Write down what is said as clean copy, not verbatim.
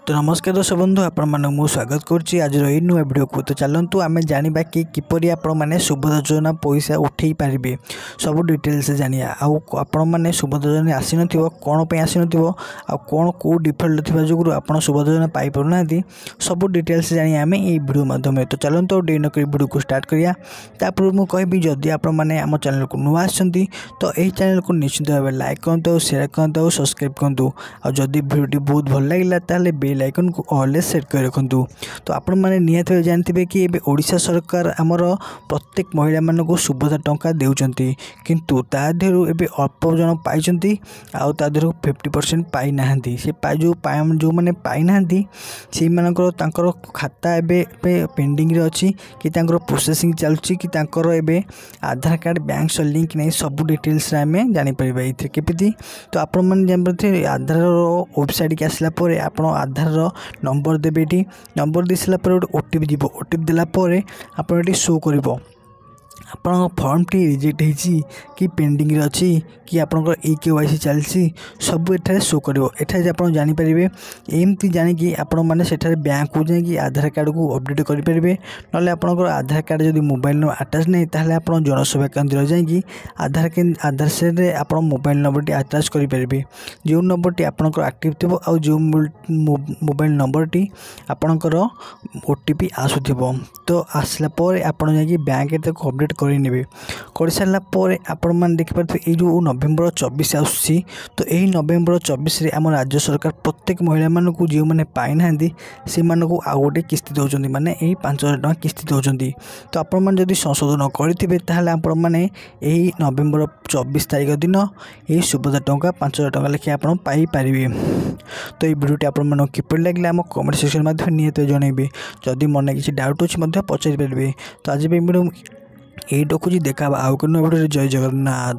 तो नमस्कार दर्शक बंधु आपको स्वागत करुच्ची आज नुआ वीडियो को। तो चलतु आम जाना कि किपरि आपने सुभद्रा योजना पैसा उठे पारे सब डिटेल्स जाना। आपने सुभद्रा योजना आसी न कौन पर आसी न कौन कौ डिफल्ट थी जो आप सुभद्रा योजना पाइपना सब डिटेल्स जानी आम ये वीडियो माध्यम। तो चलतु डे नक वीडियो को स्टार्ट करा पूर्व कहि जदि आपने आम चैनल को नुआ आसती तो यही चैनल को निश्चित भाव लाइक करूँ, शेयर करूँ, सब्सक्राइब करूँ। आदि वीडियो बहुत भल लगे ताल बेल आइकन को ऑलवेज सेट कर रखु। तो आपण मैंने निहत जानते कि एबे ओडिशा सरकार आमर प्रत्येक महिला मानक सुभद्रा टंका देउचंती किंतु ता देहरु एबे अल्प जन पाइचंती आउ ता देहरु 50% पाई नाहंती। से जो माने पाई नाहंती से मानकर तांकर खाता एबे पेंडिंग रे अछि कि तांकर प्रोसेसिंग चलछि कि तांकर एबे आधार कार्ड बैंक से लिंक नहीं सब डिटेल्स रे हमें जानि परिबा इथे केपिति। तो आपण माने जानबे आधार वेबसाइट के आसला परे आपण आधार नंबर देबे। नंबर दे सारा गोटे ओटीपी जीव। ओटीपी देलापर आप शो कर आपण फॉर्म टी रिजेक्ट होती कि पेंडिंग रे अच्छी कि आपंकर KYC चलती सब एठारे शो करिवो। एठारे आप जानीपारे एमती जानिकी आपण मैंने सेठारे बैंक को जाकि आधार कार्ड को अपडेट करेंगे। ना आपंकर आधार कार्ड जब मोबाइल नंबर आटाच नहीं ताहले आप जनसेवा केन्द्र जाकि आधार सेट आप मोबाइल नंबर टी आटाच करेंगे। जो नंबर टी आपंकर आक्टिव थो आ जो मोबाइल नंबर टी आपंकर OTP आसुथिबो। तो आसला पर आप बैंक अपडेट कर सारापर आपण देखिपे ये जो नवेम्बर 24 आसूसी तो यही नवेम्बर 24 आम राज्य सरकार प्रत्येक महिला मानक जो मैंने पाई ना से आउ गोटे किस्ती दौरान माने यही 5000 टଙ୍କା किस्ती दौरान। तो आपण जदि संशोधन करेंगे ताहले आपण मैंने यही नवेम्बर 24 तारीख दिन यही सुभद्रा टଙ୍କା 5000 टଙ୍କା लेखे आप पाइपर। तो ये वीडियो आप किपर लगे आम कमेंट सेक्शन माध्यम निहत जनइबे। जदि मन किसी डाउट अच्छे पचारि पारे। तो आज वीडियो यही रखुची देखा आउ वीडियो। जय जगन्नाथ।